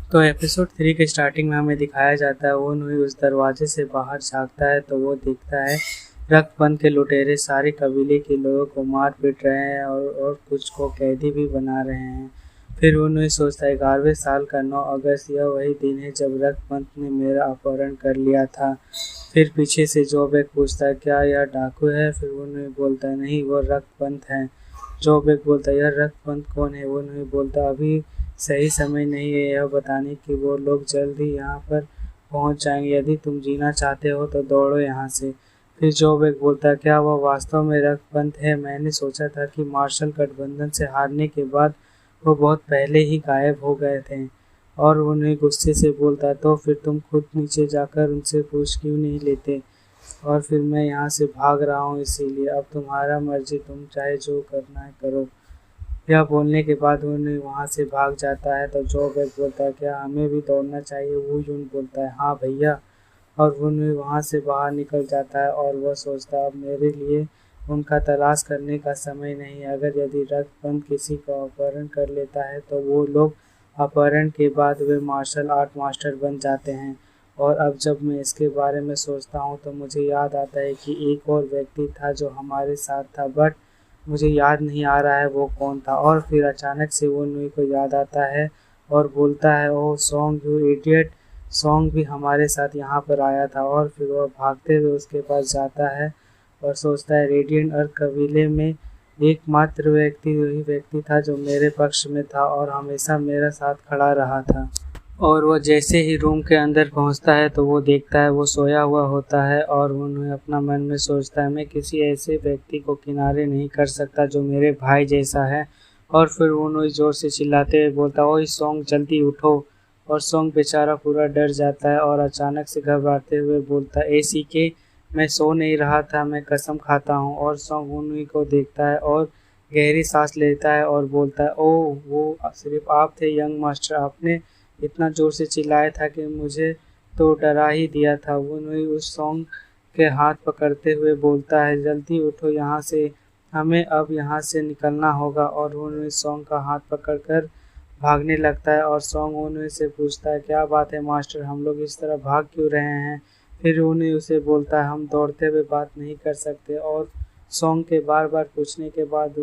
तो एपिसोड 3 के स्टार्टिंग में हमें दिखाया जाता है वो नुई उस दरवाजे से बाहर झांकता है तो वो देखता है रक्तबंध के लुटेरे सारे कबीले के लोगों को मार पीट रहे हैं और कुछ को कैदी भी बना रहे हैं। फिर वो नुई सोचता है 11वें साल का 9 अगस्त यह वही दिन है जब रक्तबंध ने मेरा अपहरण कर लिया था। फिर पीछे से जोबेक पूछता है क्या यह डाकू है। फिर वो नुई बोलता है नहीं वो रक्तबंध है। जोबेक बोलता है यह रक्तबंध कौन है। वो नुई बोलता है अभी सही समय नहीं है यह बताने कि वो लोग जल्द ही यहाँ पर पहुँच जाएंगे। यदि तुम जीना चाहते हो तो दौड़ो यहाँ से। फिर जोबेक बोलता है क्या वह वास्तव में रक्तबंध है। मैंने सोचा था कि मार्शल गठबंधन से हारने के बाद वो बहुत पहले ही गायब हो गए थे। और उन्हें गुस्से से बोलता है तो फिर तुम खुद नीचे जाकर उनसे पूछ क्यों नहीं लेते। और फिर मैं यहाँ से भाग रहा हूँ इसीलिए अब तुम्हारा मर्जी तुम चाहे जो करना है करो। यह बोलने के बाद उन्हें वहाँ से भाग जाता है तो जोबेक बोलता है क्या हमें भी दौड़ना चाहिए। वू यून बोलता है हाँ भैया। और उन्हें वहाँ से बाहर निकल जाता है और वह सोचता है अब मेरे लिए उनका तलाश करने का समय नहीं है। अगर यदि रक्तबंध किसी का अपहरण कर लेता है तो वो लोग अपहरण के बाद वे मार्शल आर्ट मास्टर बन जाते हैं। और अब जब मैं इसके बारे में सोचता हूँ तो मुझे याद आता है कि एक और व्यक्ति था जो हमारे साथ था बट मुझे याद नहीं आ रहा है वो कौन था। और फिर अचानक से वो नुई को याद आता है और बोलता है ओह सॉन्ग यू इडियट, सॉन्ग भी हमारे साथ यहाँ पर आया था। और फिर वह भागते हुए उसके पास जाता है और सोचता है रेडियंट अर्थ कबीले में एकमात्र व्यक्ति वही व्यक्ति था जो मेरे पक्ष में था और हमेशा मेरा साथ खड़ा रहा था। और वो जैसे ही रूम के अंदर पहुंचता है तो वो देखता है वो सोया हुआ होता है और उन्हें अपना मन में सोचता है मैं किसी ऐसे व्यक्ति को किनारे नहीं कर सकता जो मेरे भाई जैसा है। और फिर उन्हें जोर से चिल्लाते हुए बोलता है ओए सॉन्ग जल्दी उठो। और सॉन्ग बेचारा पूरा डर जाता है और अचानक से घबराते हुए बोलता है एसी के मैं सो नहीं रहा था मैं कसम खाता हूँ। और सॉन्ग उन्हीं को देखता है और गहरी सांस लेता है और बोलता है ओह वो सिर्फ आप थे यंग मास्टर, आपने इतना जोर से चिल्लाया था कि मुझे तो डरा ही दिया था। वो नुई उस सॉन्ग के हाथ पकड़ते हुए बोलता है जल्दी उठो यहाँ से, हमें अब यहाँ से निकलना होगा। और वो नुई सॉन्ग का हाथ पकड़कर भागने लगता है और सॉन्ग वो नुई से पूछता है क्या बात है मास्टर, हम लोग इस तरह भाग क्यों रहे हैं। फिर वो नुई उसे बोलता है हम दौड़ते हुए बात नहीं कर सकते। और सॉन्ग के बार बार पूछने के बाद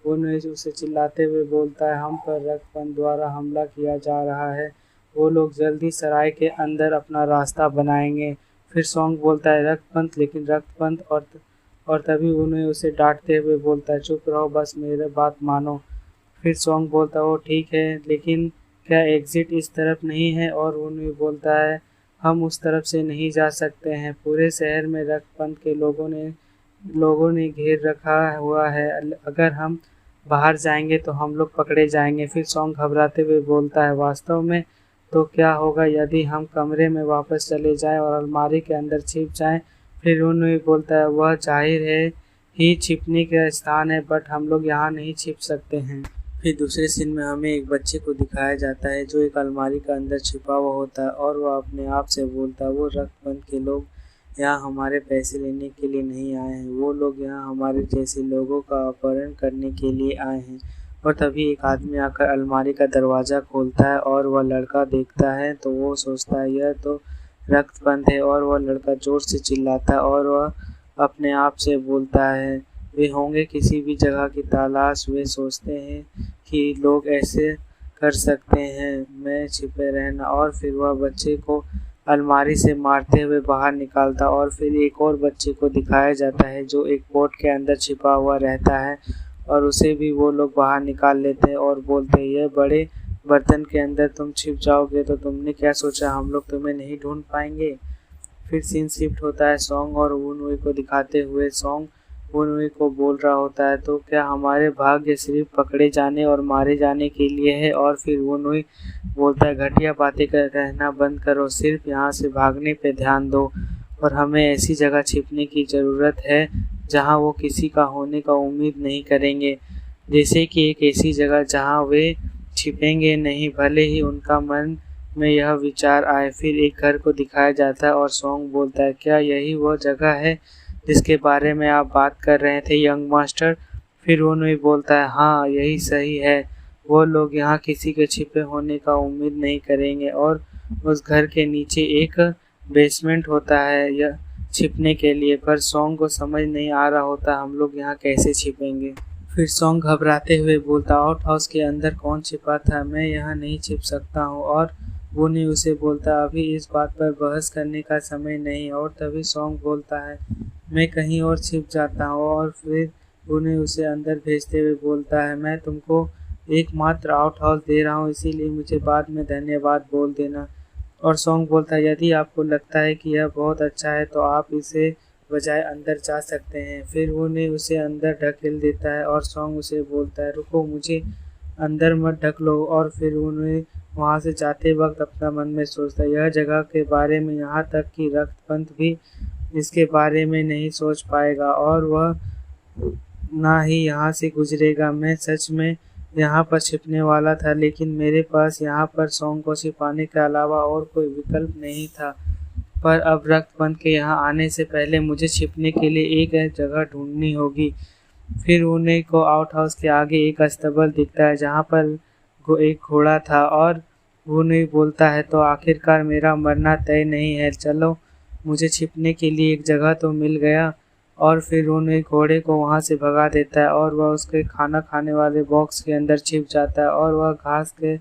वो नुई उसे चिल्लाते हुए बोलता है हम पर रक्तबंध द्वारा हमला किया जा रहा है, वो लोग जल्दी सराय के अंदर अपना रास्ता बनाएंगे। फिर सॉन्ग बोलता है रक्तबंध, लेकिन रक्तबंध और तभी उन्हें उसे डांटते हुए बोलता है चुप रहो बस मेरे बात मानो। फिर सॉन्ग बोलता है वो ठीक है लेकिन क्या एग्जिट इस तरफ नहीं है। और उन्हें बोलता है हम उस तरफ से नहीं जा सकते हैं, पूरे शहर में रक्तबंध के लोगों ने घेर रखा हुआ है, अगर हम बाहर जाएंगे तो हम लोग पकड़े जाएंगे। फिर सॉन्ग घबराते हुए बोलता है वास्तव में तो क्या होगा यदि हम कमरे में वापस चले जाएं और अलमारी के अंदर छिप जाएं। फिर उन्हें बोलता है वह जाहिर है ही छिपने का स्थान है बट हम लोग यहाँ नहीं छिप सकते हैं। फिर दूसरे सीन में हमें एक बच्चे को दिखाया जाता है जो एक अलमारी के अंदर छिपा हुआ होता है और वह अपने आप से बोलता है वो रक्तबंध के लोग यहाँ हमारे पैसे लेने के लिए नहीं आए हैं, वो लोग यहाँ हमारे जैसे लोगों का अपहरण करने के लिए आए हैं। और तभी एक आदमी आकर अलमारी का दरवाज़ा खोलता है और वह लड़का देखता है तो वो सोचता है यह तो रक्तबंध है। और वह लड़का जोर से चिल्लाता है और वह अपने आप से बोलता है वे होंगे किसी भी जगह की तलाश, वे सोचते हैं कि लोग ऐसे कर सकते हैं मैं छिपे रहना। और फिर वह बच्चे को अलमारी से मारते हुए बाहर निकालता और फिर एक और बच्चे को दिखाया जाता है जो एक पोट के अंदर छिपा हुआ रहता है और उसे भी वो लोग बाहर निकाल लेते हैं और बोलते हैं ये बड़े बर्तन के अंदर तुम छिप जाओगे तो तुमने क्या सोचा हम लोग तुम्हें नहीं ढूंढ पाएंगे। फिर सीन शिफ्ट होता है सॉन्ग और वूनवे को दिखाते हुए। सॉन्ग वूनवे को बोल रहा होता है तो क्या हमारे भाग्य सिर्फ पकड़े जाने और मारे जाने के लिए है। और फिर वूनवे बोलता है घटिया बातें कहना बंद करो, सिर्फ यहाँ से भागने पे ध्यान दो और हमें ऐसी जगह छिपने की ज़रूरत है जहाँ वो किसी का होने का उम्मीद नहीं करेंगे, जैसे कि एक ऐसी जगह जहाँ वे छिपेंगे नहीं भले ही उनका मन में यह विचार आए। फिर एक घर को दिखाया जाता है और सॉन्ग बोलता है क्या यही वो जगह है जिसके बारे में आप बात कर रहे थे यंग मास्टर। फिर वो नहीं बोलता है हाँ यही सही है। वो लोग यहाँ किसी के छिपे होने का उम्मीद नहीं करेंगे और उस घर के नीचे एक बेसमेंट होता है यह छिपने के लिए, पर सॉन्ग को समझ नहीं आ रहा होता हम लोग यहाँ कैसे छिपेंगे। फिर सॉन्ग घबराते हुए बोलता, आउट हाउस के अंदर कौन छिपा था, मैं यहाँ नहीं छिप सकता हूँ। और वुनी उसे बोलता, अभी इस बात पर बहस करने का समय नहीं। और तभी सॉन्ग बोलता है, मैं कहीं और छिप जाता हूँ। और फिर वुनी उसे अंदर भेजते हुए बोलता है, मैं तुमको एकमात्र आउट हाउस दे रहा हूँ, इसीलिए मुझे बाद में धन्यवाद बोल देना। और सॉन्ग बोलता है, यदि आपको लगता है कि यह बहुत अच्छा है तो आप इसे बजाय अंदर जा सकते हैं। फिर वुनी उसे अंदर ढकेल देता है और सॉन्ग उसे बोलता है, रुको, मुझे अंदर मत ढकलो। और फिर वुनी वहाँ से जाते वक्त अपना मन में सोचता है, यह जगह के बारे में, यहाँ तक कि रक्तपंत भी इसके बारे में नहीं सोच पाएगा और वह ना ही यहाँ से गुजरेगा। मैं सच में यहाँ पर छिपने वाला था, लेकिन मेरे पास यहाँ पर सॉन्ग को छिपाने के अलावा और कोई विकल्प नहीं था। पर अब रक्तपंत के यहाँ आने से पहले मुझे छिपने के लिए एक जगह ढूंढनी होगी। फिर उन्हें को आउट हाउस के आगे एक अस्तबल दिखता है जहाँ पर एक घोड़ा था और वो नहीं बोलता है, तो आखिरकार मेरा मरना तय नहीं है, चलो, मुझे छिपने के लिए एक जगह तो मिल गया। और फिर उन्हें घोड़े को वहाँ से भगा देता है और वह उसके खाना खाने वाले बॉक्स के अंदर छिप जाता है और वह घास के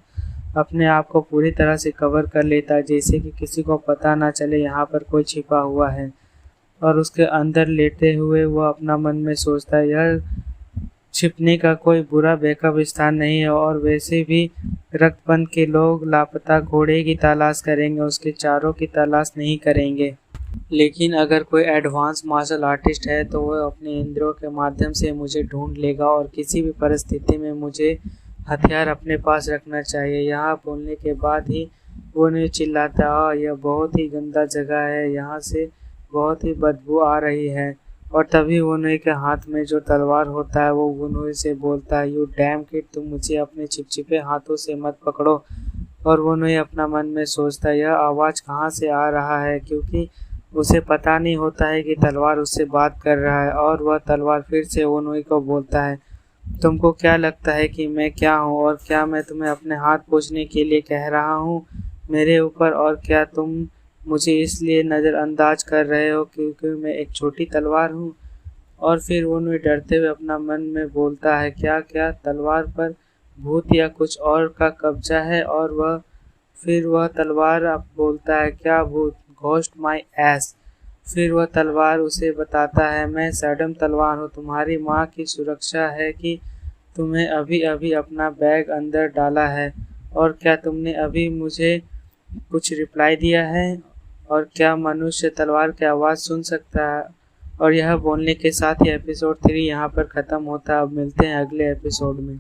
अपने आप को पूरी तरह से कवर कर लेता है, जैसे कि किसी को पता ना चले यहाँ पर कोई छिपा हुआ है। और उसके अंदर लेटे हुए वह अपना मन में सोचता है, यह छिपने का कोई बुरा बैकअप स्थान नहीं है और वैसे भी रक्तपंत के लोग लापता घोड़े की तलाश करेंगे, उसके चारों की तलाश नहीं करेंगे। लेकिन अगर कोई एडवांस मार्शल आर्टिस्ट है तो वह अपने इंद्रियों के माध्यम से मुझे ढूंढ लेगा और किसी भी परिस्थिति में मुझे हथियार अपने पास रखना चाहिए। यहाँ बोलने के बाद ही वो नहीं चिल्लाता, यह बहुत ही गंदा जगह है, यहाँ से बहुत ही बदबू आ रही है। और तभी वुनी के हाथ में जो तलवार होता है वो वुनी से बोलता है, यू डैम किड, तुम मुझे अपने चिपचिपे हाथों से मत पकड़ो। और वुनी अपना मन में सोचता है, यह आवाज़ कहाँ से आ रहा है, क्योंकि उसे पता नहीं होता है कि तलवार उससे बात कर रहा है। और वह तलवार फिर से वुनी को बोलता है, तुमको क्या लगता है कि मैं क्या हूँ और क्या मैं तुम्हें अपने हाथ पोंछने के लिए कह रहा हूँ मेरे ऊपर, और क्या तुम मुझे इसलिए नज़रअंदाज कर रहे हो क्योंकि मैं एक छोटी तलवार हूँ। और फिर वुनी डरते हुए अपना मन में बोलता है, क्या क्या तलवार पर भूत या कुछ और का कब्जा है। और फिर वह तलवार अब बोलता है, क्या भूत, घोस्ट माई एस। फिर वह तलवार उसे बताता है, मैं सैडम तलवार हूँ, तुम्हारी माँ की सुरक्षा है कि तुम्हें अभी अभी अपना बैग अंदर डाला है, और क्या तुमने अभी मुझे कुछ रिप्लाई दिया है, और क्या मनुष्य तलवार की आवाज़ सुन सकता है। और यह बोलने के साथ ही एपिसोड 3 यहाँ पर ख़त्म होता है। अब मिलते हैं अगले एपिसोड में।